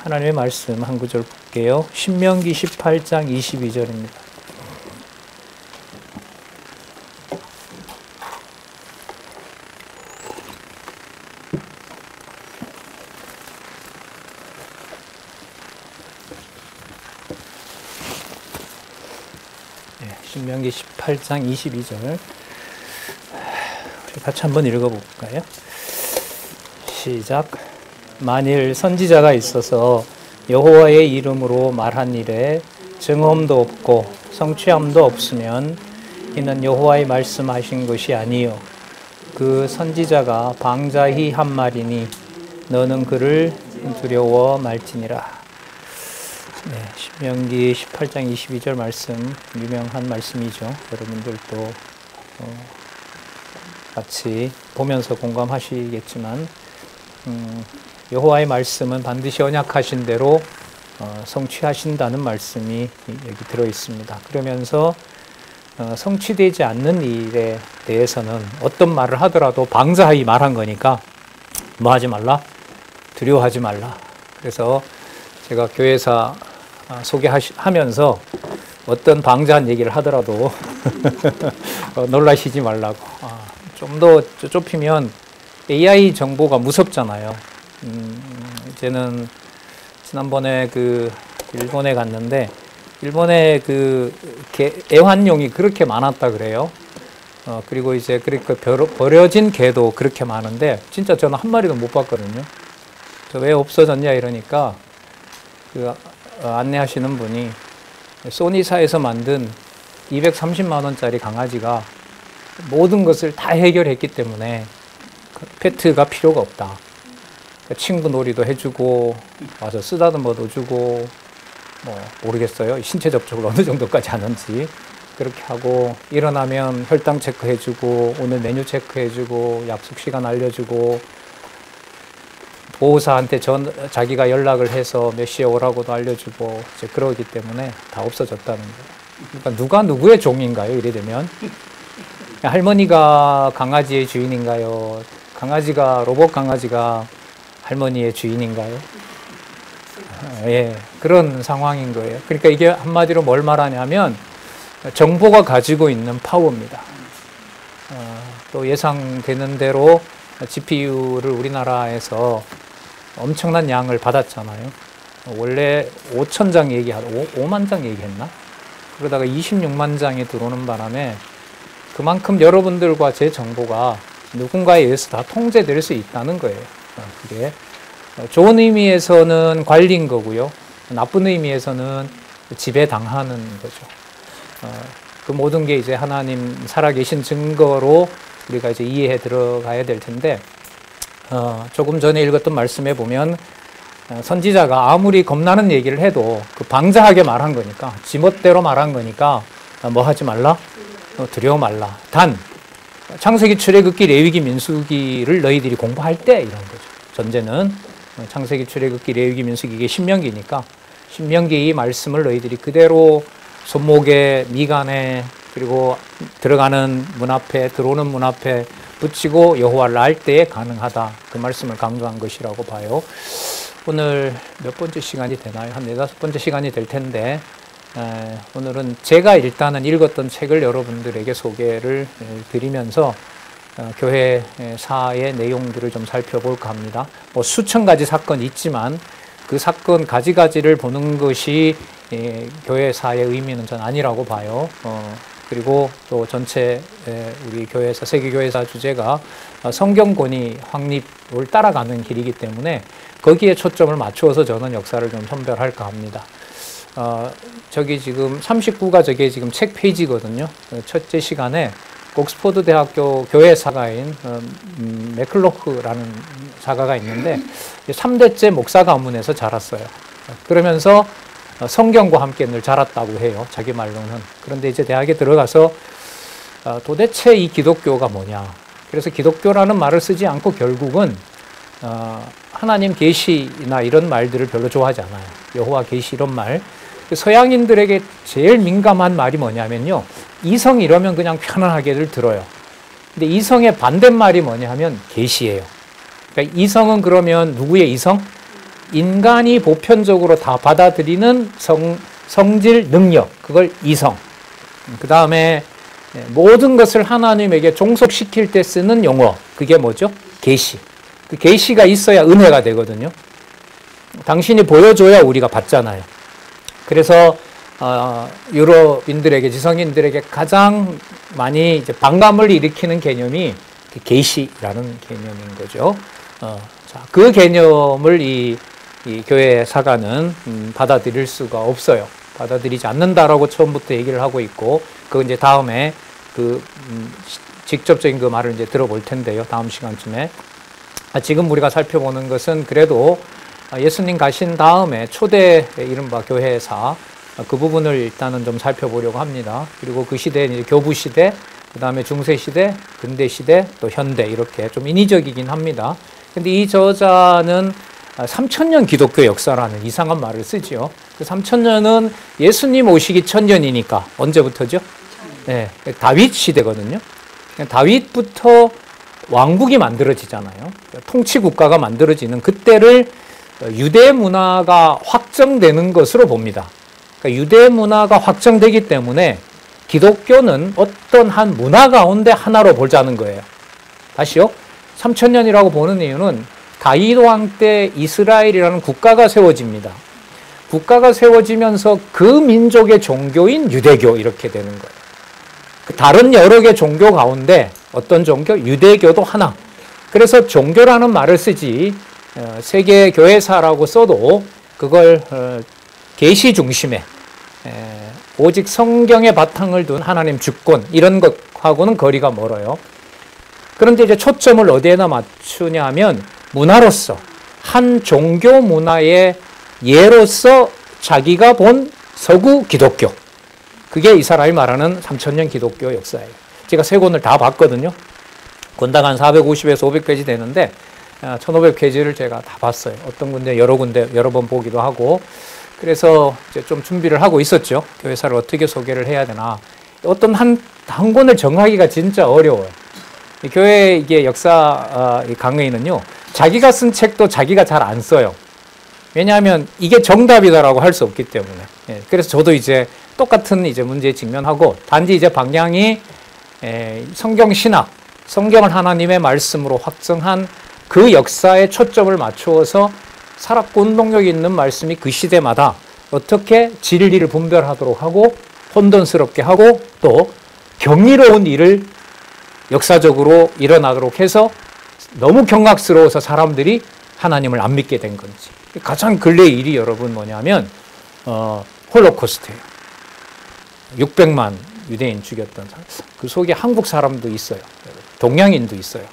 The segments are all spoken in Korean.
하나님의 말씀 한 구절 볼게요. 신명기 18장 22절입니다. 신명기 18장 22절 우리 같이 한번 읽어볼까요? 시작. 만일 선지자가 있어서 여호와의 이름으로 말한 일에 증언도 없고 성취함도 없으면 이는 여호와의 말씀하신 것이 아니요 그 선지자가 방자히 한 말이니 너는 그를 두려워 말지니라. 네, 신명기 18장 22절 말씀 유명한 말씀이죠. 여러분들도 같이 보면서 공감하시겠지만 여호와의 말씀은 반드시 언약하신 대로 성취하신다는 말씀이 여기 들어 있습니다. 그러면서 성취되지 않는 일에 대해서는 어떤 말을 하더라도 방자히 말한 거니까 뭐 하지 말라? 두려워하지 말라. 그래서 제가 교회사 소개하면서 어떤 방자한 얘기를 하더라도 놀라시지 말라고. 좀 더 좁히면 AI 정보가 무섭잖아요. 이제는 지난번에 일본에 갔는데 일본에 애완용이 그렇게 많았다 그래요. 그리고 이제 그렇게 버려진 개도 그렇게 많은데 진짜 저는 한 마리도 못 봤거든요. 저 왜 없어졌냐 이러니까 안내하시는 분이 소니사에서 만든 230만 원짜리 강아지가 모든 것을 다 해결했기 때문에 페트가 필요가 없다. 친구 놀이도 해주고 와서 쓰다듬어도 주고 뭐 모르겠어요. 신체 접촉을 어느 정도까지 하는지 그렇게 하고 일어나면 혈당 체크해주고 오늘 메뉴 체크해주고 약속 시간 알려주고 보호사한테 자기가 연락을 해서 몇 시에 오라고도 알려주고 이제 그러기 때문에 다 없어졌다는 거예요. 그러니까 누가 누구의 종인가요? 이래 되면 할머니가 강아지의 주인인가요? 로봇 강아지가 할머니의 주인인가요? 예, 그런 상황인 거예요. 그러니까 이게 한마디로 뭘 말하냐면 정보가 가지고 있는 파워입니다. 또 예상되는 대로 GPU를 우리나라에서 엄청난 양을 받았잖아요. 원래 5천 장 5만 장 얘기했나? 그러다가 26만 장이 들어오는 바람에 그만큼 여러분들과 제 정보가 누군가에 의해서 다 통제될 수 있다는 거예요. 그게 좋은 의미에서는 관리인 거고요. 나쁜 의미에서는 지배당하는 거죠. 그 모든 게 이제 하나님 살아계신 증거로 우리가 이제 이해해 들어가야 될 텐데, 조금 전에 읽었던 말씀에 보면 선지자가 아무리 겁나는 얘기를 해도 그 방자하게 말한 거니까, 지멋대로 말한 거니까 뭐 하지 말라? 두려워 말라. 단 창세기, 출애굽기, 레위기, 민수기를 너희들이 공부할 때 이런 거죠. 전제는 창세기, 출애굽기, 레위기, 민수기 이게 신명기니까 신명기 이 말씀을 너희들이 그대로 손목에, 미간에, 그리고 들어가는 문 앞에, 들어오는 문 앞에 붙이고 여호와를 알 때에 가능하다. 그 말씀을 강조한 것이라고 봐요. 오늘 몇 번째 시간이 되나요? 한 4-5번째 시간이 될 텐데, 오늘은 제가 일단은 읽었던 책을 여러분들에게 소개를 드리면서 교회사의 내용들을 좀 살펴볼까 합니다. 뭐 수천 가지 사건이 있지만 그 사건 가지가지를 보는 것이 교회사의 의미는 전 아니라고 봐요. 그리고 또 전체 우리 교회사, 세계교회사 주제가 성경 권위 확립을 따라가는 길이기 때문에 거기에 초점을 맞추어서 저는 역사를 좀 선별할까 합니다. 저기 지금 39가 저게 지금 책 페이지거든요. 첫째 시간에 옥스퍼드 대학교 교회 사가인 맥클로크라는 사가가 있는데 3대째 목사 가문에서 자랐어요. 그러면서 성경과 함께 늘 자랐다고 해요. 자기 말로는. 그런데 이제 대학에 들어가서 도대체 이 기독교가 뭐냐. 그래서 기독교라는 말을 쓰지 않고 결국은 하나님 계시나 이런 말들을 별로 좋아하지 않아요. 여호와 계시 이런 말. 서양인들에게 제일 민감한 말이 뭐냐면요. 이성 이러면 그냥 편안하게들 들어요. 근데 이성의 반대말이 뭐냐 하면 계시예요. 그러니까 이성은 그러면 누구의 이성? 인간이 보편적으로 다 받아들이는 성질, 능력, 그걸 이성. 그 다음에 모든 것을 하나님에게 종속시킬 때 쓰는 용어, 그게 뭐죠? 계시. 그 계시가 있어야 은혜가 되거든요. 당신이 보여줘야 우리가 받잖아요. 그래서 유럽인들에게, 지성인들에게 가장 많이 이제 반감을 일으키는 개념이 계시라는 개념인 거죠. 자, 그 개념을 이 교회 사가는 받아들일 수가 없어요. 받아들이지 않는다라고 처음부터 얘기를 하고 있고, 그건 이제 다음에 직접적인 그 말을 이제 들어볼 텐데요. 다음 시간쯤에. 지금 우리가 살펴보는 것은 그래도 예수님 가신 다음에 초대 이른바 교회사, 그 부분을 일단은 좀 살펴보려고 합니다. 그리고 그 시대는 이제 교부 시대, 그 다음에 중세 시대, 근대 시대, 또 현대, 이렇게 좀 인위적이긴 합니다. 근데 이 저자는 3000년 기독교 역사라는 이상한 말을 쓰죠. 그 3000년은 예수님 오시기 1000년이니까 언제부터죠? 네, 다윗 시대거든요. 다윗부터 왕국이 만들어지잖아요. 통치 국가가 만들어지는 그때를 유대 문화가 확정되는 것으로 봅니다. 그러니까 유대 문화가 확정되기 때문에 기독교는 어떤 한 문화 가운데 하나로 보자는 거예요. 다시요. 3000년이라고 보는 이유는 다윗 왕 때 이스라엘이라는 국가가 세워집니다. 국가가 세워지면서 그 민족의 종교인 유대교, 이렇게 되는 거예요. 다른 여러 개 종교 가운데 어떤 종교? 유대교도 하나. 그래서 종교라는 말을 쓰지 세계 교회사라고 써도 그걸 계시 중심에 오직 성경의 바탕을 둔 하나님 주권, 이런 것하고는 거리가 멀어요. 그런데 이제 초점을 어디에나 맞추냐 하면 문화로서, 한 종교 문화의 예로서 자기가 본 서구 기독교, 그게 이 사람이 말하는 3000년 기독교 역사예요. 제가 세 권을 다 봤거든요. 권당 한 450에서 500페이지 되는데 1500페이지를 제가 다 봤어요. 어떤 군데 여러 번 보기도 하고. 그래서 이제 좀 준비를 하고 있었죠. 교회사를 어떻게 소개를 해야 되나. 어떤 한 권을 정하기가 진짜 어려워요. 교회 이게 역사 강의는요, 자기가 쓴 책도 자기가 잘 안 써요. 왜냐하면 이게 정답이다라고 할 수 없기 때문에. 그래서 저도 이제 똑같은 이제 문제에 직면하고, 단지 이제 방향이 성경 신학, 성경을 하나님의 말씀으로 확정한 그 역사에 초점을 맞추어서 살았고 운동력 있는 말씀이 그 시대마다 어떻게 진리를 분별하도록 하고 혼돈스럽게 하고 또 경이로운 일을 역사적으로 일어나도록 해서 너무 경악스러워서 사람들이 하나님을 안 믿게 된 건지. 가장 근래의 일이 여러분 뭐냐면 홀로코스트예요. 600만 유대인 죽였던 사람. 그 속에 한국 사람도 있어요. 동양인도 있어요.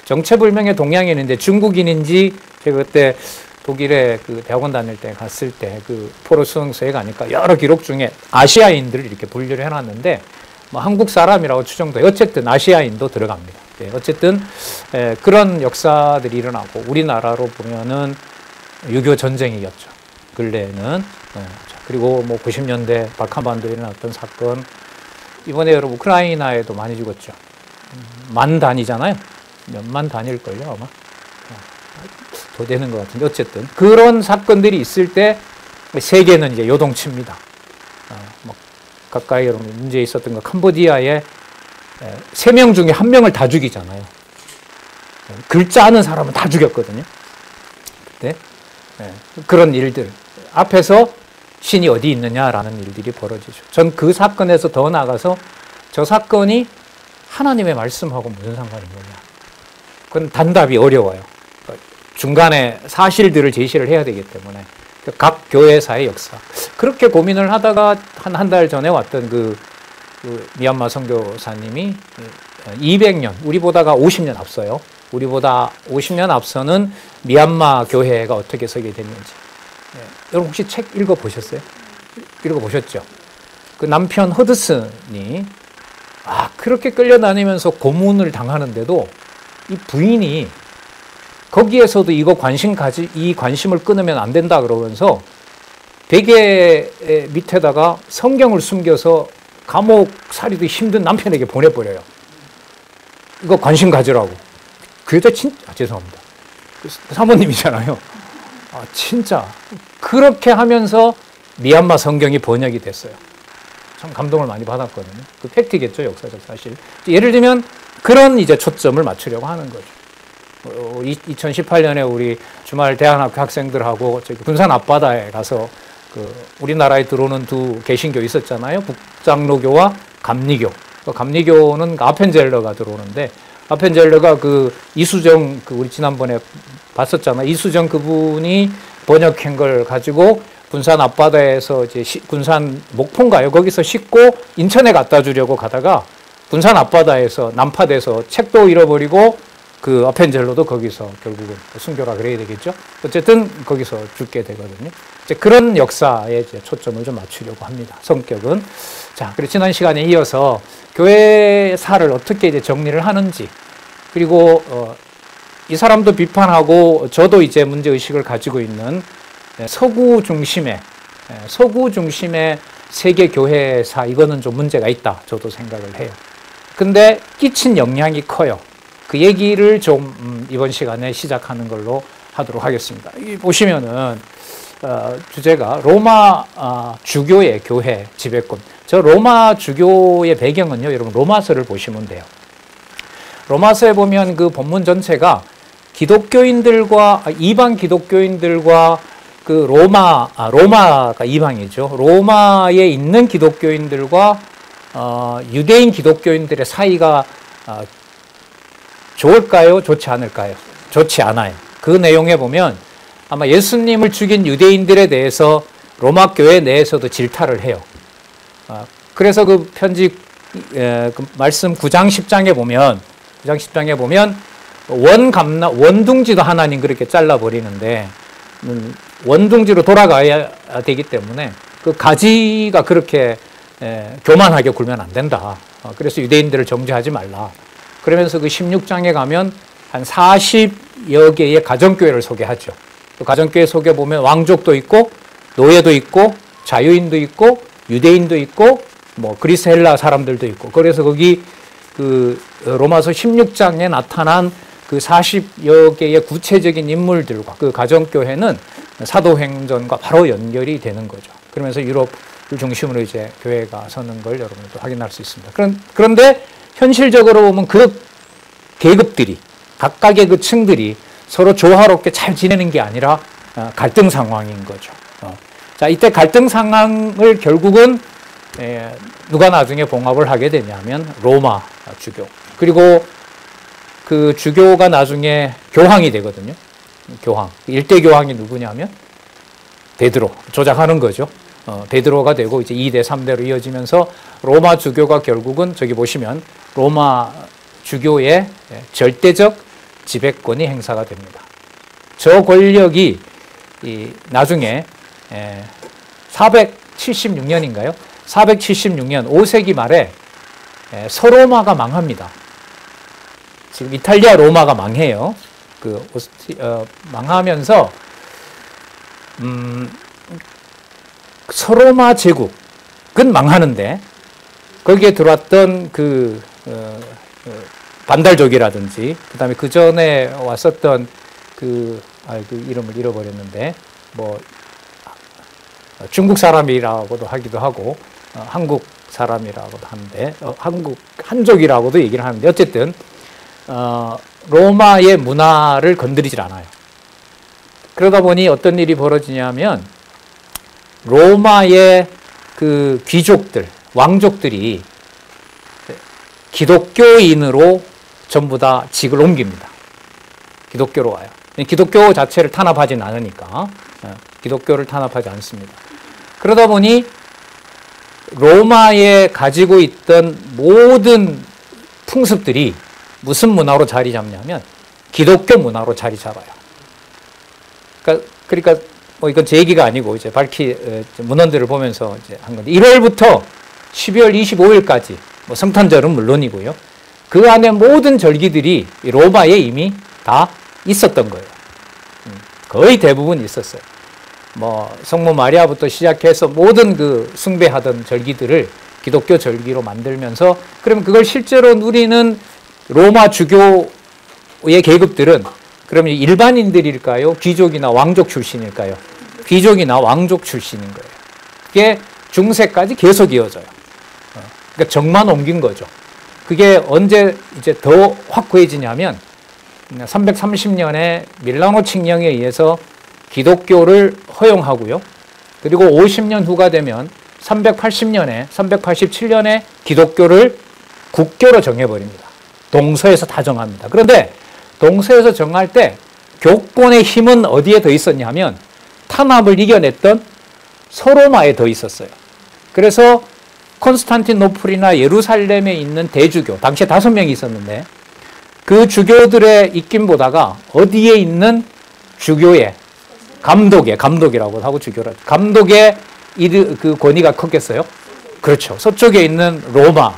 정체불명의 동양인인데 중국인인지, 제가 그때 독일에 그 대학원 다닐 때 갔을 때 그 포로 수능서에 가니까 여러 기록 중에 아시아인들을 이렇게 분류를 해놨는데 뭐 한국 사람이라고 추정돼요. 어쨌든 아시아인도 들어갑니다. 어쨌든 그런 역사들이 일어나고, 우리나라로 보면은 6.25 전쟁이었죠. 근래에는. 그리고 뭐 90년대 발칸반도에 일어났던 사건, 이번에 여러분 우크라이나에도 많이 죽었죠. 만 단위잖아요. 몇만 단위일걸요 아마. 더 되는 것 같은데, 어쨌든 그런 사건들이 있을 때 세계는 이제 요동칩니다. 뭐 가까이 여러분 문제 있었던 거, 캄보디아에 3명 중에 1명을 다 죽이잖아요. 글자 아는 사람은 다 죽였거든요. 그때 그런 일들 앞에서 신이 어디 있느냐라는 일들이 벌어지죠. 전 그 사건에서 더 나아가서 저 사건이 하나님의 말씀하고 무슨 상관이 뭐냐, 그건 단답이 어려워요. 중간에 사실들을 제시를 해야 되기 때문에 각 교회사의 역사, 그렇게 고민을 하다가 한 달 전에 왔던 그 미얀마 선교사님이 200년, 우리보다가 50년 앞서요. 우리보다 50년 앞서는 미얀마 교회가 어떻게 서게 됐는지. 여러분 혹시 책 읽어보셨어요? 읽어보셨죠? 그 남편 허드슨이 그렇게 끌려다니면서 고문을 당하는데도 이 부인이 거기에서도 이 관심을 끊으면 안 된다 그러면서 베개 밑에다가 성경을 숨겨서 감옥 살이도 힘든 남편에게 보내버려요. 이거 관심 가지라고. 그 여자 죄송합니다. 사모님이잖아요. 진짜 그렇게 하면서 미얀마 성경이 번역이 됐어요. 참 감동을 많이 받았거든요. 그 팩트겠죠, 역사적 사실. 예를 들면 그런 이제 초점을 맞추려고 하는 거죠. 2018년에 우리 주말 대안학교 학생들하고 저기 군산 앞바다에 가서 그 우리나라에 들어오는 두 개신교 있었잖아요. 북장로교와 감리교. 그 감리교는 아펜젤러가 들어오는데 아펜젤러가 그 이수정 그 우리 지난번에 봤었잖아요. 이수정 그분이 번역한 걸 가지고 군산 앞바다에서 이제 군산 목포인가요? 거기서 싣고 인천에 갖다 주려고 가다가 군산 앞바다에서 난파돼서 책도 잃어버리고 그 아펜젤로도 거기서 결국은 순교라 그래야 되겠죠. 어쨌든 거기서 죽게 되거든요. 이제 그런 역사에 이제 초점을 좀 맞추려고 합니다. 성격은. 자, 그리고 지난 시간에 이어서 교회사를 어떻게 이제 정리를 하는지, 그리고 이 사람도 비판하고 저도 이제 문제 의식을 가지고 있는 서구 중심의 세계 교회사, 이거는 좀 문제가 있다. 저도 생각을 해요. 근데 끼친 영향이 커요. 그 얘기를 좀 이번 시간에 시작하는 걸로 하도록 하겠습니다. 여기 보시면은 주제가 로마 주교의 교회 지배권. 저 로마 주교의 배경은요, 여러분 로마서를 보시면 돼요. 로마서에 보면 그 본문 전체가 기독교인들과 이방 기독교인들과 그 로마가 이방이죠. 로마에 있는 기독교인들과 유대인 기독교인들의 사이가 좋을까요? 좋지 않을까요? 좋지 않아요. 그 내용에 보면 아마 예수님을 죽인 유대인들에 대해서 로마 교회 내에서도 질타를 해요. 그래서 그 편지 그 말씀 9장 10장에 보면 원둥지도 하나님 그렇게 잘라버리는데 원둥지로 돌아가야 되기 때문에 그 가지가 그렇게 교만하게 굴면 안 된다. 그래서 유대인들을 정죄하지 말라. 그러면서 그 16장에 가면 한 40여 개의 가정교회를 소개하죠. 그 가정교회 소개 보면 왕족도 있고 노예도 있고 자유인도 있고 유대인도 있고 뭐 그리스 헬라 사람들도 있고, 그래서 거기 그 로마서 16장에 나타난 그 40여 개의 구체적인 인물들과 그 가정교회는 사도행전과 바로 연결이 되는 거죠. 그러면서 유럽을 중심으로 이제 교회가 서는 걸 여러분도 확인할 수 있습니다. 그런데 현실적으로 보면 그 계급들이, 각각의 그 층들이 서로 조화롭게 잘 지내는 게 아니라 갈등 상황인 거죠. 자, 이때 갈등 상황을 결국은 누가 나중에 봉합을 하게 되냐면 로마 주교. 그리고 그 주교가 나중에 교황이 되거든요. 교황. 일대 교황이 누구냐면 베드로. 조작하는 거죠. 베드로가 되고 이제 2대, 3대로 이어지면서 로마 주교가 결국은 저기 보시면 로마 주교의 절대적 지배권이 행사가 됩니다. 저 권력이 나중에 476년인가요? 476년 5세기 말에 서로마가 망합니다. 지금 이탈리아 로마가 망해요. 망하면서 서로마 제국은 망하는데 거기에 들어왔던 그 반달족이라든지 그다음에 그 전에 왔었던 그 이름을 잃어버렸는데 뭐 중국 사람이라고도 하기도 하고 한국 사람이라고도 하는데 한족이라고도 얘기를 하는데 어쨌든 로마의 문화를 건드리질 않아요. 그러다 보니 어떤 일이 벌어지냐면 로마의 그 귀족들, 왕족들이 기독교인으로 전부 다 직을 옮깁니다. 기독교로 와요. 기독교 자체를 탄압하진 않으니까 기독교를 탄압하지 않습니다. 그러다 보니 로마에 가지고 있던 모든 풍습들이 무슨 문화로 자리 잡냐면 기독교 문화로 자리 잡아요. 그러니까 뭐 이건 제 얘기가 아니고 이제 문헌들을 보면서 이제 한 건데 1월부터 12월 25일까지 뭐 성탄절은 물론이고요. 그 안에 모든 절기들이 로마에 이미 다 있었던 거예요. 거의 대부분 있었어요. 뭐 성모 마리아부터 시작해서 모든 그 숭배하던 절기들을 기독교 절기로 만들면서 그러면 그걸 실제로 누리는 로마 주교의 계급들은 그러면 일반인들일까요? 귀족이나 왕족 출신일까요? 귀족이나 왕족 출신인 거예요. 그게 중세까지 계속 이어져요. 그러니까 정만 옮긴 거죠. 그게 언제 이제 더 확고해지냐면 330년에 밀라노 칙령에 의해서 기독교를 허용하고요. 그리고 50년 후가 되면 387년에 기독교를 국교로 정해버립니다. 동서에서 다 정합니다. 그런데 동서에서 정할 때 교권의 힘은 어디에 더 있었냐면 탄압을 이겨냈던 서로마에 더 있었어요. 그래서 콘스탄티노플이나 예루살렘에 있는 대주교, 당시에 5명이 있었는데 그 주교들의 입김보다가 어디에 있는 주교의 감독이라고 하고 주교라. 감독의 그 권위가 컸겠어요? 그렇죠. 서쪽에 있는 로마.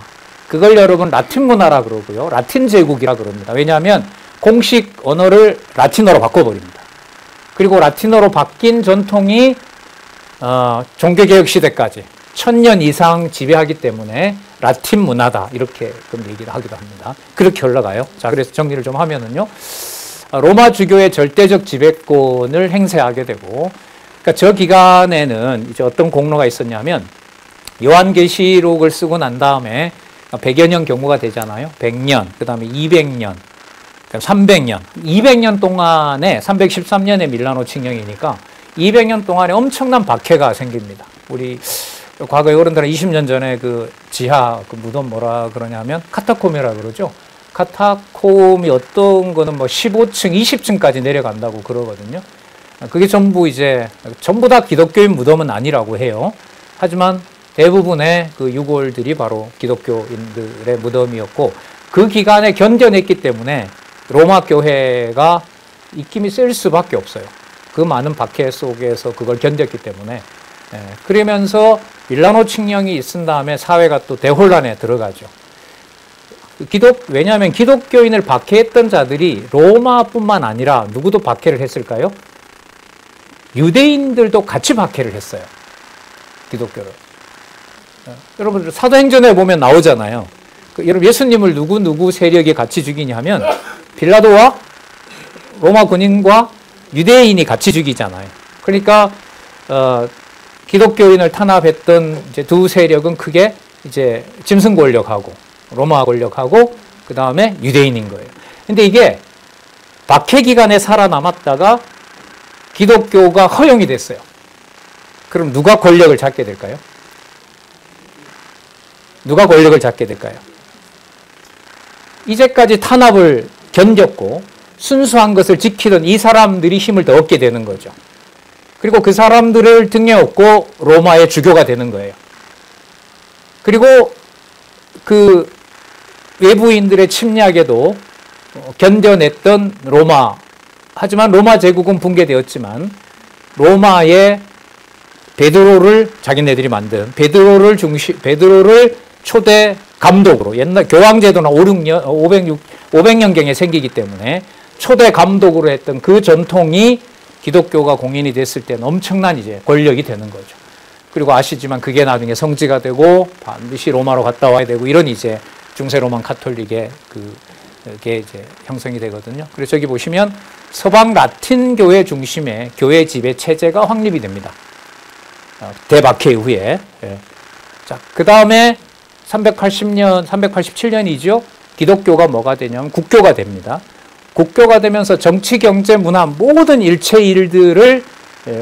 그걸 여러분 라틴 문화라 그러고요. 라틴 제국이라 그럽니다. 왜냐하면 공식 언어를 라틴어로 바꿔버립니다. 그리고 라틴어로 바뀐 전통이 종교개혁 시대까지 1000년 이상 지배하기 때문에 라틴 문화다. 이렇게 얘기를 하기도 합니다. 그렇게 흘러가요. 자, 그래서 정리를 좀 하면은요. 로마 주교의 절대적 지배권을 행사하게 되고, 그러니까 저 기간에는 이제 어떤 공로가 있었냐면, 요한계시록을 쓰고 난 다음에 100여 년 경우가 되잖아요. 100년, 그 다음에 200년, 300년. 200년 동안에 313년에 밀라노 칙령이니까 200년 동안에 엄청난 박해가 생깁니다. 우리 과거에 어른들은 20년 전에 그 지하 그 무덤 뭐라 그러냐면 카타콤이라 그러죠. 카타콤이 어떤 거는 뭐 15층, 20층까지 내려간다고 그러거든요. 그게 전부 다 기독교인 무덤은 아니라고 해요. 하지만 대부분의 그 유골들이 바로 기독교인들의 무덤이었고, 그 기간에 견뎌냈기 때문에 로마 교회가 입김이 셀 수밖에 없어요. 그 많은 박해 속에서 그걸 견뎠기 때문에. 그러면서 밀라노 칙령이 있은 다음에 사회가 또 대혼란에 들어가죠. 왜냐하면 기독교인을 박해했던 자들이 로마뿐만 아니라 누구도 박해를 했을까요? 유대인들도 같이 박해를 했어요. 기독교를. 여러분 사도행전에 보면 나오잖아요. 여러분 예수님을 누구 세력이 같이 죽이냐면 빌라도와 로마 군인과 유대인이 같이 죽이잖아요. 그러니까 기독교인을 탄압했던 이제 두 세력은 크게 이제 짐승 권력하고 로마 권력하고 그 다음에 유대인인 거예요. 근데 이게 박해 기간에 살아남았다가 기독교가 허용이 됐어요. 그럼 누가 권력을 잡게 될까요? 누가 권력을 잡게 될까요? 이제까지 탄압을 견뎠고 순수한 것을 지키던 이 사람들이 힘을 더 얻게 되는 거죠. 그리고 그 사람들을 등에 업고 로마의 주교가 되는 거예요. 그리고 그 외부인들의 침략에도 견뎌냈던 로마, 하지만 로마 제국은 붕괴되었지만 로마의 베드로를 자기네들이 만든 베드로를 초대 감독으로, 옛날 교황제도나 500년경에 생기기 때문에 초대 감독으로 했던 그 전통이 기독교가 공인이 됐을 때는 엄청난 이제 권력이 되는 거죠. 그리고 아시지만 그게 나중에 성지가 되고 반드시 로마로 갔다 와야 되고 이런 이제 중세 로만 카톨릭의 그게 이제 형성이 되거든요. 그래서 여기 보시면 서방 라틴 교회 중심의 교회 지배 체제가 확립이 됩니다. 대박해 이후에. 자, 그 다음에 387년이죠. 기독교가 뭐가 되냐면 국교가 됩니다. 국교가 되면서 정치, 경제, 문화 모든 일체 일들을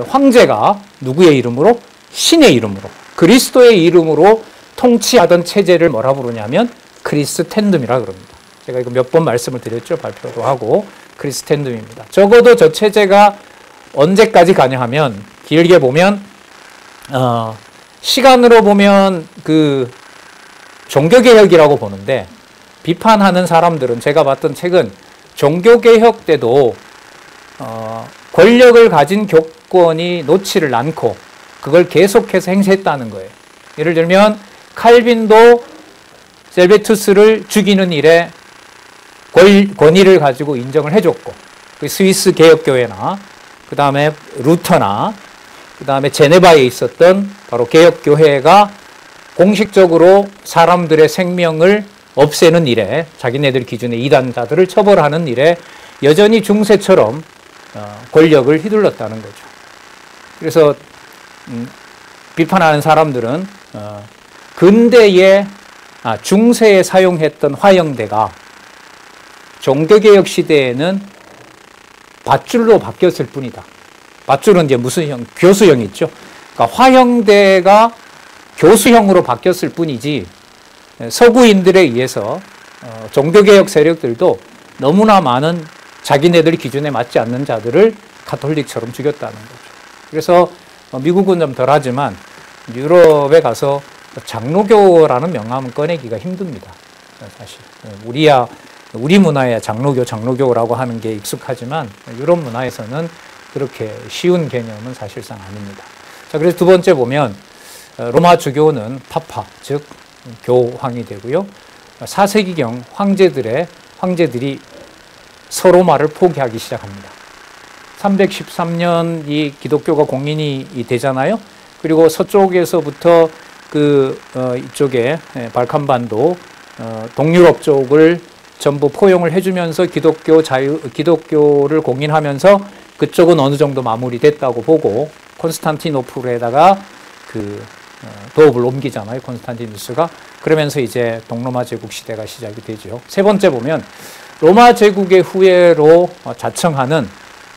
황제가 누구의 이름으로? 신의 이름으로, 그리스도의 이름으로 통치하던 체제를 뭐라 부르냐면 크리스텐둠이라 그럽니다. 제가 이거 몇 번 말씀을 드렸죠. 발표도 하고 크리스텐둠입니다. 적어도 저 체제가 언제까지 가냐 하면 길게 보면 시간으로 보면 그 종교개혁이라고 보는데, 비판하는 사람들은 제가 봤던 책은 종교개혁 때도 권력을 가진 교권이 놓지를 않고 그걸 계속해서 행사했다는 거예요. 예를 들면 칼빈도 셀베투스를 죽이는 일에 권위를 가지고 인정을 해줬고, 스위스 개혁교회나 그 다음에 루터나 그 다음에 제네바에 있었던 바로 개혁교회가 공식적으로 사람들의 생명을 없애는 일에, 자기네들 기준의 이단자들을 처벌하는 일에 여전히 중세처럼 권력을 휘둘렀다는 거죠. 그래서 비판하는 사람들은 근대에 중세에 사용했던 화형대가 종교개혁 시대에는 밧줄로 바뀌었을 뿐이다. 밧줄은 이제 무슨 형? 교수형 있죠. 그러니까 화형대가 교수형으로 바뀌었을 뿐이지 서구인들에 의해서 종교개혁 세력들도 너무나 많은 자기네들 기준에 맞지 않는 자들을 가톨릭처럼 죽였다는 거죠. 그래서 미국은 좀 덜하지만 유럽에 가서 장로교라는 명함은 꺼내기가 힘듭니다. 사실 우리 문화에 장로교라고 하는 게 익숙하지만 유럽 문화에서는 그렇게 쉬운 개념은 사실상 아닙니다. 자, 그래서 두 번째 보면 로마 주교는 파파, 즉 교황이 되고요. 4세기경 황제들이 서로마를 포기하기 시작합니다. 313년 이 기독교가 공인이 되잖아요. 그리고 서쪽에서부터 이쪽에 발칸반도 동유럽 쪽을 전부 포용을 해주면서 기독교를 공인하면서 그쪽은 어느 정도 마무리됐다고 보고 콘스탄티노플에다가 도읍을 옮기잖아요. 콘스탄티누스가. 그러면서 이제 동로마 제국 시대가 시작이 되죠. 세 번째 보면 로마 제국의 후예로 자청하는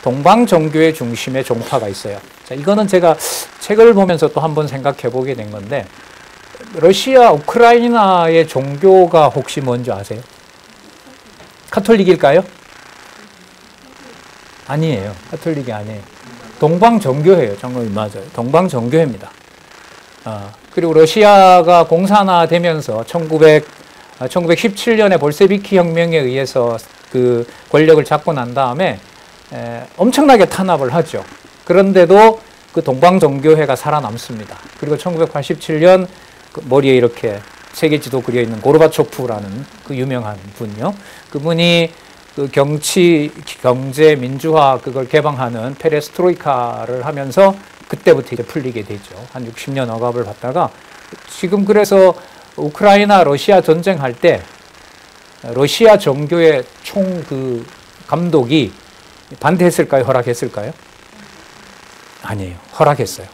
동방 정교의 중심의 종파가 있어요. 자, 이거는 제가 책을 보면서 또 한번 생각해 보게 된 건데 러시아, 우크라이나의 종교가 혹시 뭔지 아세요? 카톨릭일까요? 아니에요. 카톨릭이 아니에요. 동방 정교회예요. 장로님 맞아요. 동방 정교회입니다. 그리고 러시아가 공산화되면서 1917년에 볼세비키 혁명에 의해서 그 권력을 잡고 난 다음에 엄청나게 탄압을 하죠. 그런데도 그 동방정교회가 살아남습니다. 그리고 1987년 그 머리에 이렇게 세계 지도 그려 있는 고르바초프라는 그 유명한 분요. 그분이 그 경제, 민주화 그걸 개방하는 페레스트로이카를 하면서 그때부터 이제 풀리게 되죠. 한 60년 억압을 받다가 지금 그래서 우크라이나 러시아 전쟁할 때 러시아 정교회 총 그 감독이 반대했을까요? 허락했을까요? 아니에요. 허락했어요.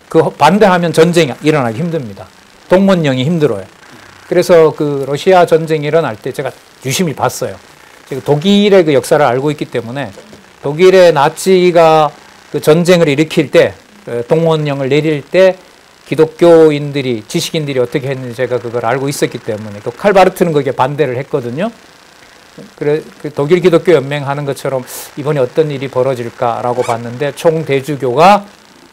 그 반대하면 전쟁이 일어나기 힘듭니다. 동원령이 힘들어요. 그래서 그 러시아 전쟁이 일어날 때 제가 유심히 봤어요. 제가 독일의 그 역사를 알고 있기 때문에 독일의 나치가 그 전쟁을 일으킬 때 동원령을 내릴 때 기독교인들이 지식인들이 어떻게 했는지 제가 그걸 알고 있었기 때문에 그 칼바르트는 거기에 반대를 했거든요. 그래 그 독일 기독교 연맹 하는 것처럼 이번에 어떤 일이 벌어질까라고 봤는데 총대주교가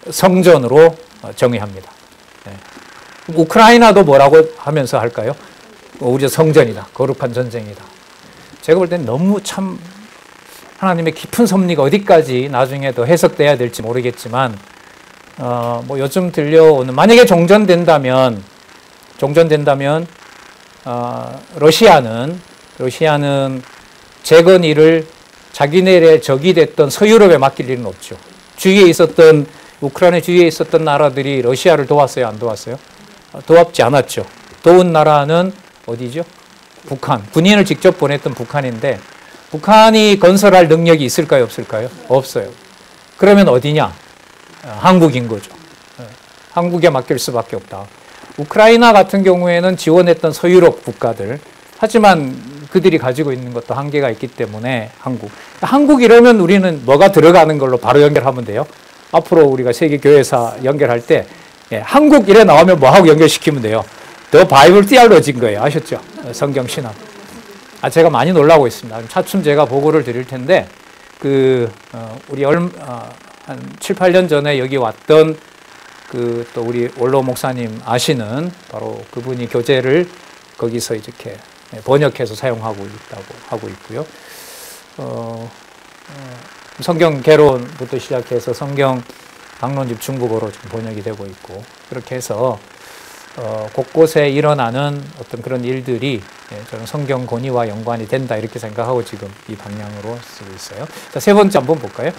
성전으로 정의합니다. 네. 우크라이나도 뭐라고 하면서 할까요? 우리 성전이다. 거룩한 전쟁이다. 제가 볼 땐 너무 참 하나님의 깊은 섭리가 어디까지 나중에 더 해석돼야 될지 모르겠지만 뭐 요즘 들려오는 만약에 종전된다면 러시아는 재건일을 자기네의 적이 됐던 서유럽에 맡길 일은 없죠. 주위에 있었던 우크라이나 주위에 있었던 나라들이 러시아를 도왔어요, 안 도왔어요? 도왔지 않았죠. 도운 나라는 어디죠? 북한. 군인을 직접 보냈던 북한인데 북한이 건설할 능력이 있을까요, 없을까요? 없어요. 그러면 어디냐? 한국인 거죠. 한국에 맡길 수밖에 없다. 우크라이나 같은 경우에는 지원했던 서유럽 국가들. 하지만 그들이 가지고 있는 것도 한계가 있기 때문에 한국 이러면 우리는 뭐가 들어가는 걸로 바로 연결하면 돼요. 앞으로 우리가 세계교회사 연결할 때 한국 이래 나오면 뭐하고 연결시키면 돼요. 더 바이블 티알로지인 거예요. 아셨죠? 성경 신학. 제가 많이 놀라고 있습니다. 차츰 제가 보고를 드릴 텐데 우리 한 7, 8년 전에 여기 왔던 또 우리 원로 목사님 아시는 바로 그분이 교재를 거기서 이렇게 번역해서 사용하고 있다고 하고 있고요. 성경 개론부터 시작해서 성경 강론집 중국어로 지금 번역이 되고 있고 그렇게 해서 곳곳에 일어나는 어떤 그런 일들이 저는 성경 권위와 연관이 된다 이렇게 생각하고 지금 이 방향으로 쓰고 있어요. 자, 세 번째 한번 볼까요?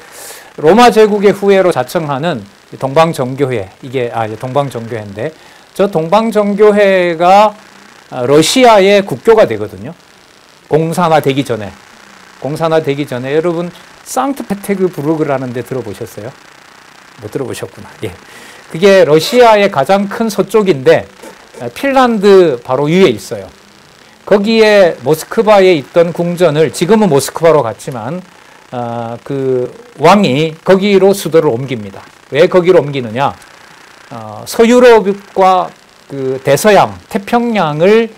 로마 제국의 후예로 자청하는 동방정교회 이게 동방정교회인데 저 동방정교회가 러시아의 국교가 되거든요. 공산화되기 전에 공산화되기 전에 여러분 상트페테르부르크라는 데 들어보셨어요? 못 들어보셨구나. 예. 그게 러시아의 가장 큰 서쪽인데 핀란드 바로 위에 있어요. 거기에 모스크바에 있던 궁전을 지금은 모스크바로 갔지만 그 왕이 거기로 수도를 옮깁니다. 왜 거기로 옮기느냐? 서유럽과 그 대서양, 태평양을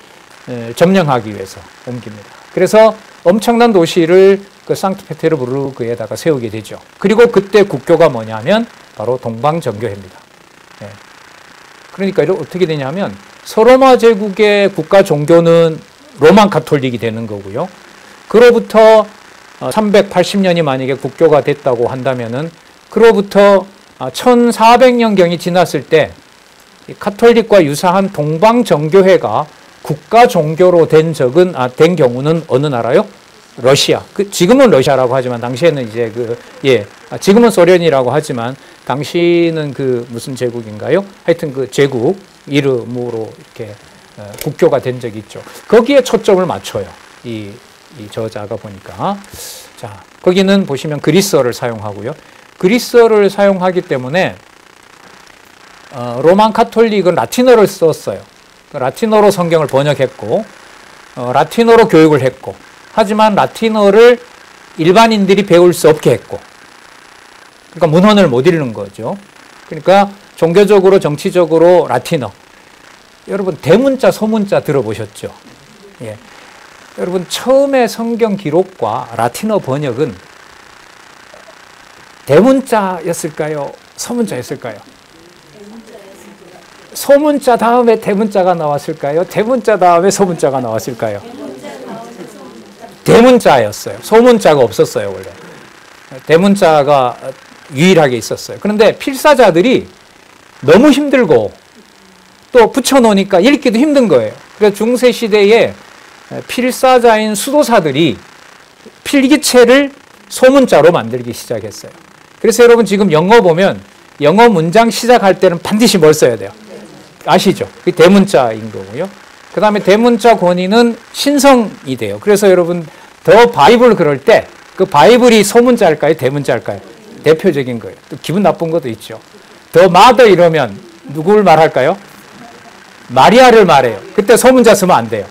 점령하기 위해서 옮깁니다. 그래서 엄청난 도시를 그 상트페테르부르크에다가 세우게 되죠. 그리고 그때 국교가 뭐냐면 바로 동방정교회입니다. 예. 그러니까 어떻게 되냐면 서로마 제국의 국가 종교는 로만 가톨릭이 되는 거고요. 그로부터 380년이 만약에 국교가 됐다고 한다면은 그로부터 1400년경이 지났을 때 가톨릭과 유사한 동방정교회가 국가 종교로 된 경우는 어느 나라요? 러시아. 지금은 러시아라고 하지만 당시에는 이제 지금은 소련이라고 하지만 당시는 그 무슨 제국인가요? 하여튼 그 제국 이름으로 이렇게 국교가 된 적이 있죠. 거기에 초점을 맞춰요. 이 저자가 보니까. 자, 거기는 보시면 그리스어를 사용하고요. 그리스어를 사용하기 때문에 로만 카톨릭은 라틴어를 썼어요. 라틴어로 성경을 번역했고 라틴어로 교육을 했고 하지만 라틴어를 일반인들이 배울 수 없게 했고 그러니까 문헌을 못 읽는 거죠. 그러니까 종교적으로 정치적으로 라틴어. 여러분 대문자 소문자 들어보셨죠? 예. 여러분 처음에 성경 기록과 라틴어 번역은 대문자였을까요? 소문자였을까요? 소문자 다음에 대문자가 나왔을까요? 대문자 다음에 소문자가 나왔을까요? 대문자였어요. 소문자가 없었어요, 원래. 대문자가 유일하게 있었어요. 그런데 필사자들이 너무 힘들고 또 붙여놓으니까 읽기도 힘든 거예요. 그래서 중세시대에 필사자인 수도사들이 필기체를 소문자로 만들기 시작했어요. 그래서 여러분 지금 영어 보면 영어 문장 시작할 때는 반드시 뭘 써야 돼요? 아시죠? 그게 대문자인 거고요. 그 다음에 대문자 권위는 신성이 돼요. 그래서 여러분 더 바이블 그럴 때 그 바이블이 소문자일까요? 대문자일까요? 대표적인 거예요. 또 기분 나쁜 것도 있죠. 더 마더 이러면 누구를 말할까요? 마리아를 말해요. 그때 소문자 쓰면 안 돼요.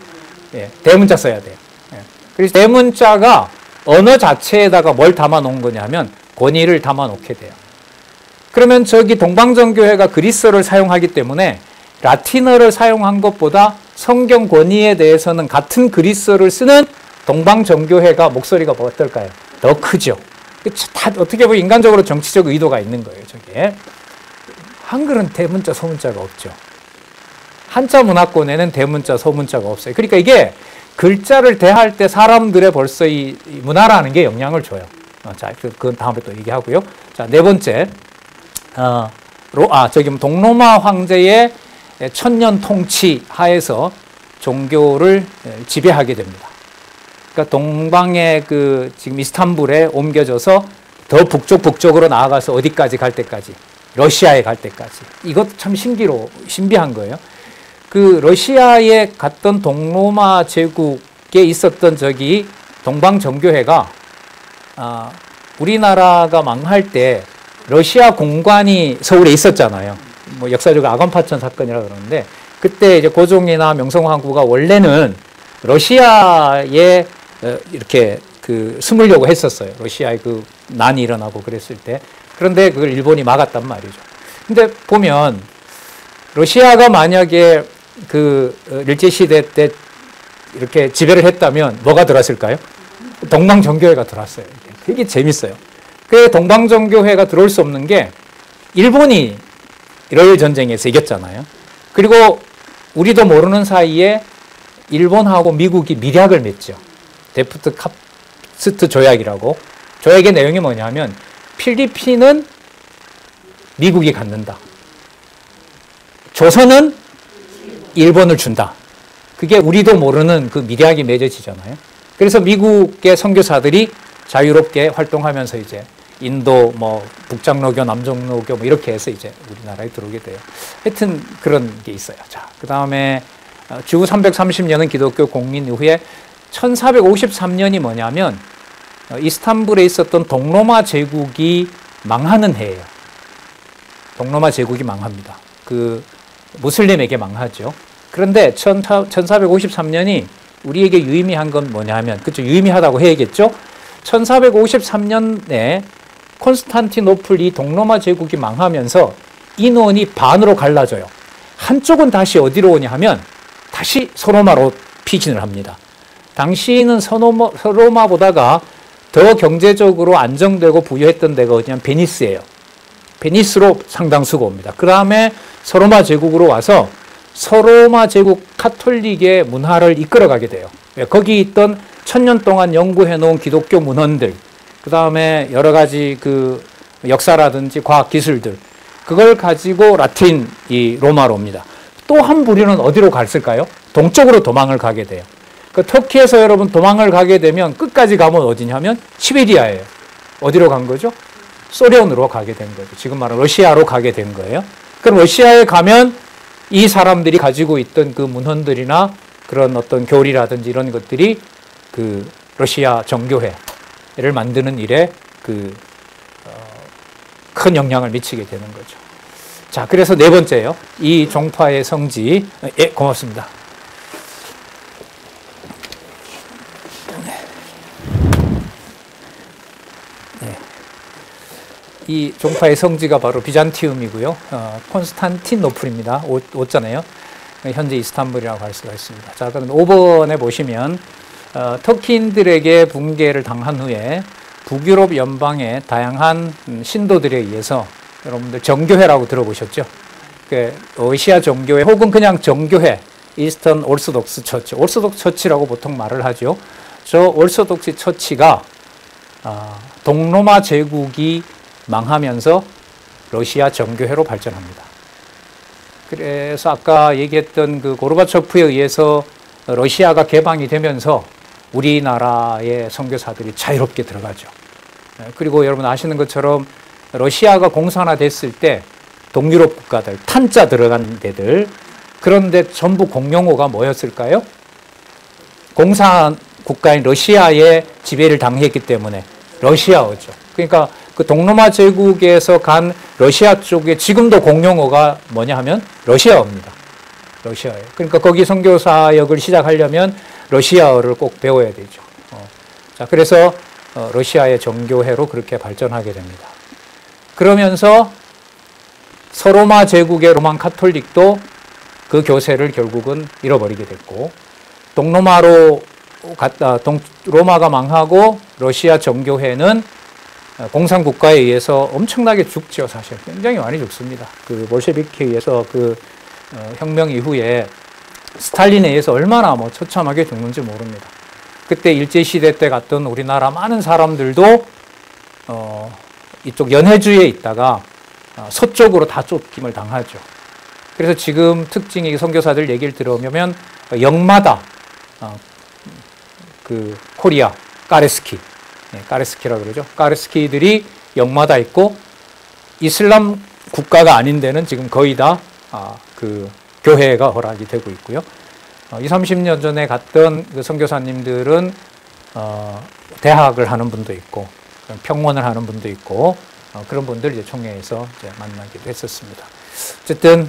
예, 대문자 써야 돼요. 예. 그래서 대문자가 언어 자체에다가 뭘 담아 놓은 거냐면 권위를 담아 놓게 돼요. 그러면 저기 동방정교회가 그리스어를 사용하기 때문에 라틴어를 사용한 것보다 성경 권위에 대해서는 같은 그리스어를 쓰는 동방정교회가 목소리가 어떨까요? 더 크죠. 다 어떻게 보면 인간적으로 정치적 의도가 있는 거예요. 저게. 한글은 대문자 소문자가 없죠. 한자 문화권에는 대문자 소문자가 없어요. 그러니까 이게 글자를 대할 때 사람들의 벌써 이 문화라는 게 영향을 줘요. 자, 그건 다음에 또 얘기하고요. 자, 네 번째. 동로마 황제의 천년 통치 하에서 종교를 지배하게 됩니다. 그러니까 동방의 지금 이스탄불에 옮겨져서 더 북쪽으로 나아가서 어디까지 갈 때까지, 러시아에 갈 때까지. 이것도 참 신비한 거예요. 그 러시아에 갔던 동로마 제국에 있었던 저기 동방정교회가 우리나라가 망할 때 러시아 공관이 서울에 있었잖아요. 뭐 역사적으로 아간파천 사건이라 그러는데 그때 이제 고종이나 명성황후가 원래는 러시아에 이렇게 숨으려고 했었어요. 러시아에 난이 일어나고 그랬을 때. 그런데 그걸 일본이 막았단 말이죠. 근데 보면 러시아가 만약에 일제시대 때 이렇게 지배를 했다면 뭐가 들어왔을까요? 동방정교회가 들어왔어요. 되게 재밌어요. 그 동방정교회가 들어올 수 없는 게 일본이 러일 전쟁에서 이겼잖아요. 그리고 우리도 모르는 사이에 일본하고 미국이 밀약을 맺죠. 데프트 카스트 조약이라고. 조약의 내용이 뭐냐면 필리핀은 미국이 갖는다. 조선은 일본을 준다. 그게 우리도 모르는 그 밀약이 맺어지잖아요. 그래서 미국의 선교사들이 자유롭게 활동하면서 이제 인도, 북장로교, 남종로교 이렇게 해서 이제 우리나라에 들어오게 돼요. 하여튼 그런 게 있어요. 자, 그 다음에 주 330년은 기독교 공인 이후에 1453년이 뭐냐면 이스탄불에 있었던 동로마 제국이 망하는 해예요. 동로마 제국이 망합니다. 그 무슬림에게 망하죠. 그런데 1453년이 우리에게 유의미한 건 뭐냐 하면, 그쵸, 유의미하다고 해야겠죠. 1453년에 콘스탄티노플 이 동로마 제국이 망하면서 인원이 반으로 갈라져요. 한쪽은 다시 어디로 오냐 하면 다시 서로마로 피진을 합니다. 당시는 서로마보다가 더 경제적으로 안정되고 부유했던 데가 어디냐면 베니스예요. 베니스로 상당수가 옵니다. 그 다음에 서로마 제국으로 와서 서로마 제국 카톨릭의 문화를 이끌어가게 돼요. 거기 있던 1000년 동안 연구해 놓은 기독교 문헌들, 그 다음에 여러 가지 그 역사라든지 과학 기술들, 그걸 가지고 라틴 이 로마로 옵니다. 또 한 부류는 어디로 갔을까요? 동쪽으로 도망을 가게 돼요. 그 터키에서 여러분 도망을 가게 되면 끝까지 가면 어디냐면 시베리아예요. 어디로 간 거죠? 소련으로 가게 된 거죠. 지금 말하는 러시아로 가게 된 거예요. 그럼 러시아에 가면 이 사람들이 가지고 있던 그 문헌들이나 그런 어떤 교리라든지 이런 것들이 그 러시아 정교회를 만드는 일에 그 큰 영향을 미치게 되는 거죠. 자, 그래서 네 번째요. 이 종파의 성지. 예, 고맙습니다. 네. 이 종파의 성지가 바로 비잔티움이고요. 콘스탄티노플입니다. 오잖아요. 현재 이스탄불이라고 할 수가 있습니다. 자, 그럼 5번에 보시면 터키인들에게 붕괴를 당한 후에 북유럽 연방의 다양한 신도들에 의해서 여러분들 정교회라고 들어보셨죠? 그 러시아 정교회 혹은 그냥 정교회, 이스턴 올소독스 처치, 올소독스 처치라고 보통 말을 하죠. 저 올소독스 처치가 동로마 제국이 망하면서 러시아 정교회로 발전합니다. 그래서 아까 얘기했던 그 고르바초프에 의해서 러시아가 개방이 되면서 우리나라의 선교사들이 자유롭게 들어가죠. 그리고 여러분 아시는 것처럼 러시아가 공산화됐을 때 동유럽 국가들, 탄자 들어간 데들, 그런데 전부 공용어가 뭐였을까요? 공산 국가인 러시아의 지배를 당했기 때문에 러시아어죠. 그러니까 그 동로마 제국에서 간 러시아 쪽에 지금도 공용어가 뭐냐 하면 러시아어입니다. 러시아어예요. 그러니까 거기 선교사역을 시작하려면 러시아어를 꼭 배워야 되죠. 자, 그래서 러시아의 정교회로 그렇게 발전하게 됩니다. 그러면서 서로마 제국의 로만 카톨릭도 그 교세를 결국은 잃어버리게 됐고, 동로마로 갔다 로마가 망하고 러시아 정교회는 공산국가에 의해서 엄청나게 죽죠. 사실 굉장히 많이 죽습니다. 그 볼셰비키에 의해서 그 혁명 이후에 스탈린에 의해서 얼마나 뭐 처참하게 죽는지 모릅니다. 그때 일제시대 때 갔던 우리나라 많은 사람들도 이쪽 연해주에 있다가 서쪽으로 다 쫓김을 당하죠. 그래서 지금 특징이 선교사들 얘기를 들어보면 역마다 그 코리아 까레스키, 까레스키라고 그러죠. 까레스키들이 역마다 있고 이슬람 국가가 아닌 데는 지금 거의 다 그 교회가 허락이 되고 있고요. 20, 30년 전에 갔던 그 선교사님들은 대학을 하는 분도 있고 평원을 하는 분도 있고 그런 분들 이제 총회에서 이제 만나기도 했었습니다. 어쨌든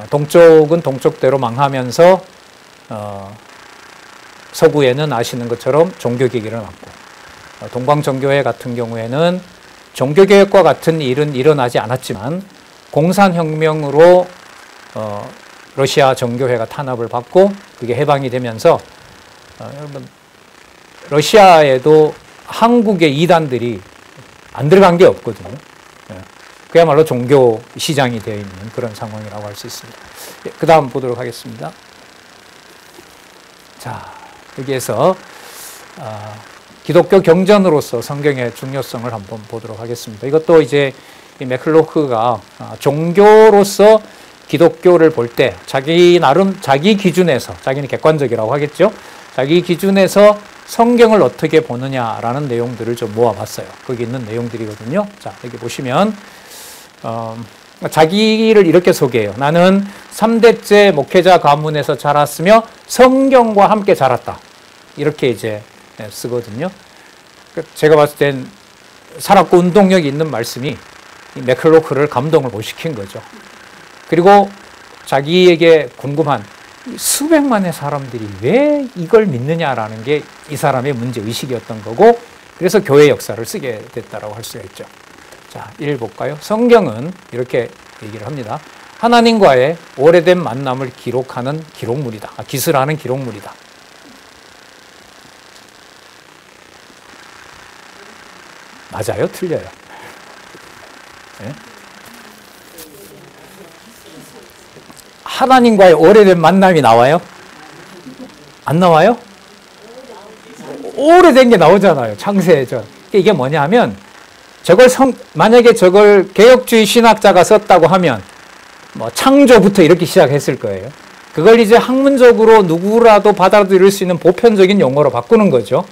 동쪽은 동쪽대로 망하면서 서구에는 아시는 것처럼 종교개혁이 일어났고 동방정교회 같은 경우에는 종교개혁과 같은 일은 일어나지 않았지만 공산혁명으로 러시아 정교회가 탄압을 받고 그게 해방이 되면서 여러분 러시아에도 한국의 이단들이 안 들어간 게 없거든요. 그야말로 종교 시장이 되어 있는 그런 상황이라고 할 수 있습니다. 그 다음 보도록 하겠습니다. 자, 여기에서 기독교 경전으로서 성경의 중요성을 한번 보도록 하겠습니다. 이것도 이제 이 맥클로크가 종교로서 기독교를 볼 때 자기 나름 자기 기준에서, 자기는 객관적이라고 하겠죠. 자기 기준에서 성경을 어떻게 보느냐라는 내용들을 좀 모아봤어요. 거기 있는 내용들이거든요. 자, 여기 보시면 자기를 이렇게 소개해요. 나는 3대째 목회자 가문에서 자랐으며 성경과 함께 자랐다. 이렇게 이제 쓰거든요. 제가 봤을 땐 살았고 운동력이 있는 말씀이 맥클로크를 감동을 못 시킨 거죠. 그리고 자기에게 궁금한 수백만의 사람들이 왜 이걸 믿느냐라는 게 이 사람의 문제의식이었던 거고, 그래서 교회 역사를 쓰게 됐다고 할 수가 있죠. 자, 1 볼까요? 성경은 이렇게 얘기를 합니다. 하나님과의 오래된 만남을 기록하는 기록물이다. 기술하는 기록물이다. 맞아요? 틀려요? 네? 하나님과의 오래된 만남이 나와요? 안 나와요? 오래된 게 나오잖아요. 창세전. 이게 뭐냐면, 만약에 저걸 개혁주의 신학자가 썼다고 하면, 창조부터 이렇게 시작했을 거예요. 그걸 이제 학문적으로 누구라도 받아들일 수 있는 보편적인 용어로 바꾸는 거죠.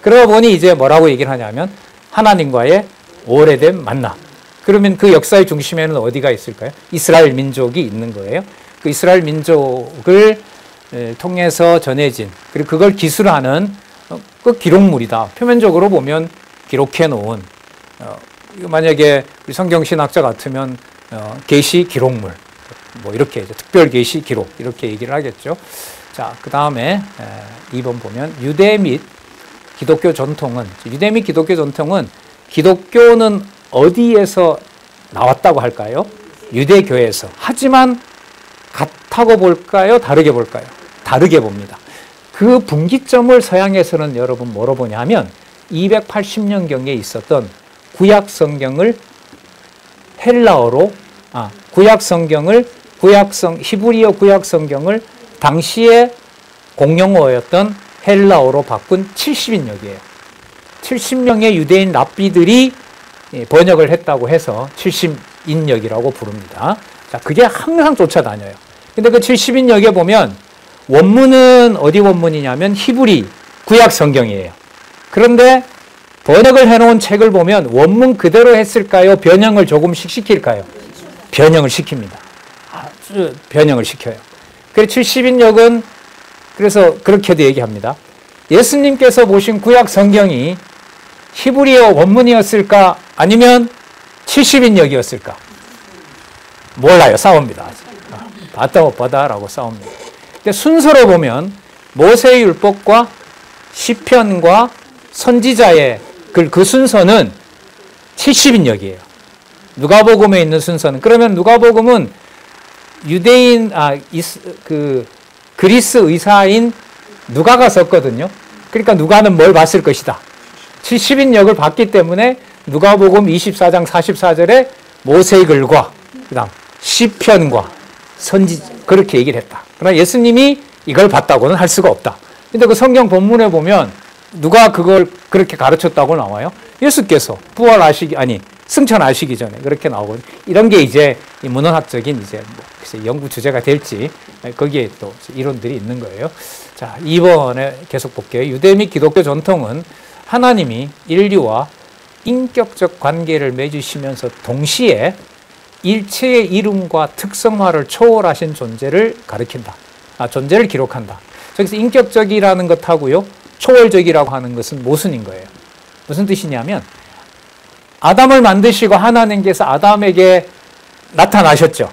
그러다 보니 이제 뭐라고 얘기를 하냐면, 하나님과의 오래된 만남. 그러면 그 역사의 중심에는 어디가 있을까요? 이스라엘 민족이 있는 거예요. 그 이스라엘 민족을 통해서 전해진, 그리고 그걸 기술하는 그 기록물이다. 표면적으로 보면 기록해 놓은, 만약에 성경 신학자 같으면 계시 기록물, 이렇게 특별 계시 기록 이렇게 얘기를 하겠죠. 자, 그 다음에 2번 보면 유대 및 기독교 전통은, 유대 및 기독교 전통은 기독교는 어디에서 나왔다고 할까요? 유대교에서. 하지만 같다고 볼까요? 다르게 볼까요? 다르게 봅니다. 그 분기점을 서양에서는 여러분 뭐로 보냐면 280년경에 있었던 구약 성경을 헬라어로, 히브리어 구약 성경을 당시에 공용어였던 헬라어로 바꾼 70인역이에요. 70명의 유대인 랍비들이 번역을 했다고 해서 70인역이라고 부릅니다. 자, 그게 항상 쫓아다녀요. 근데 그 70인역에 보면 원문은 어디 원문이냐면 히브리 구약 성경이에요. 그런데 번역을 해놓은 책을 보면 원문 그대로 했을까요? 변형을 조금씩 시킬까요? 변형을 시킵니다. 아주 변형을 시켜요. 그래서 70인역은 그래서 그렇게도 얘기합니다. 예수님께서 보신 구약 성경이 히브리어 원문이었을까? 아니면 70인역이었을까? 몰라요. 싸웁니다. 봤다 못 봤다라고 싸웁니다. 근데 순서로 보면 모세의 율법과 시편과 선지자의 그 순서는 70인역이에요. 누가복음에 있는 순서는. 그러면 누가복음은 유대인, 그리스 의사인 누가가 썼거든요. 그러니까 누가는 뭘 봤을 것이다. 70인역을 봤기 때문에 누가복음 24장 44절에 모세의 글과 그다음 시편과 선지 그렇게 얘기를 했다. 그러나 예수님이 이걸 봤다고는 할 수가 없다. 근데 그 성경 본문에 보면 누가 그걸 그렇게 가르쳤다고 나와요? 예수께서 승천하시기 전에 그렇게 나오거든요. 이런 게 이제 문헌학적인 이제 연구 주제가 될지 거기에 또 이론들이 있는 거예요. 자, 2번에 계속 볼게요. 유대 및 기독교 전통은 하나님이 인류와 인격적 관계를 맺으시면서 동시에 일체의 이름과 특성화를 초월하신 존재를 가리킨다. 존재를 기록한다. 저기서 인격적이라는 것하고요, 초월적이라고 하는 것은 모순인 거예요. 무슨 뜻이냐면 아담을 만드시고 하나님께서 아담에게 나타나셨죠.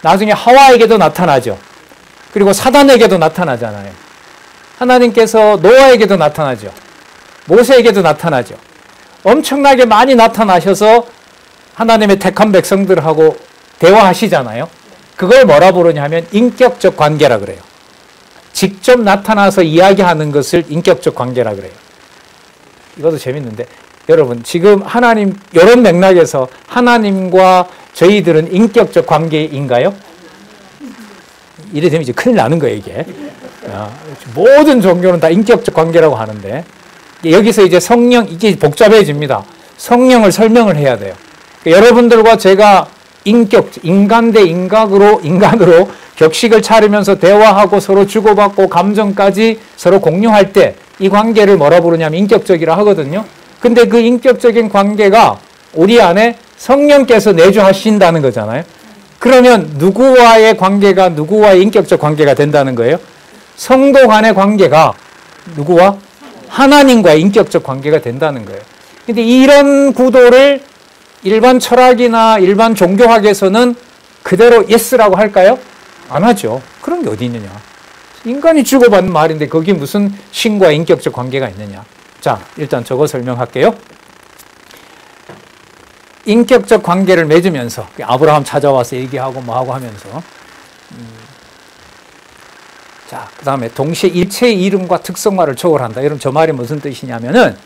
나중에 하와에게도 나타나죠. 그리고 사단에게도 나타나잖아요. 하나님께서 노아에게도 나타나죠. 모세에게도 나타나죠. 엄청나게 많이 나타나셔서 하나님의 택한 백성들하고 대화하시잖아요. 그걸 뭐라 부르냐면 인격적 관계라 그래요. 직접 나타나서 이야기하는 것을 인격적 관계라 그래요. 이것도 재밌는데 여러분 지금 하나님 이런 맥락에서 하나님과 저희들은 인격적 관계인가요? 이래 되면 이제 큰일 나는 거예요 이게. 모든 종교는 다 인격적 관계라고 하는데 여기서 이제 성령 이게 복잡해집니다. 성령을 설명을 해야 돼요. 여러분들과 제가 인간 대 인간으로 격식을 차리면서 대화하고 서로 주고받고 감정까지 서로 공유할 때 이 관계를 뭐라 부르냐면 인격적이라 하거든요. 근데 그 인격적인 관계가 우리 안에 성령께서 내주하신다는 거잖아요. 그러면 누구와의 관계가 누구와의 인격적 관계가 된다는 거예요? 성도 간의 관계가 누구와? 하나님과의 인격적 관계가 된다는 거예요. 근데 이런 구도를 일반 철학이나 일반 종교학에서는 그대로 예스라고 할까요? 안 하죠. 그런 게 어디 있느냐. 인간이 주고받는 말인데 거기 무슨 신과 인격적 관계가 있느냐. 자, 일단 저거 설명할게요. 인격적 관계를 맺으면서 아브라함 찾아와서 얘기하고 뭐하고 하면서 자, 그 다음에 동시에 일체의 이름과 특성화를 초월한다. 여러분 저 말이 무슨 뜻이냐면은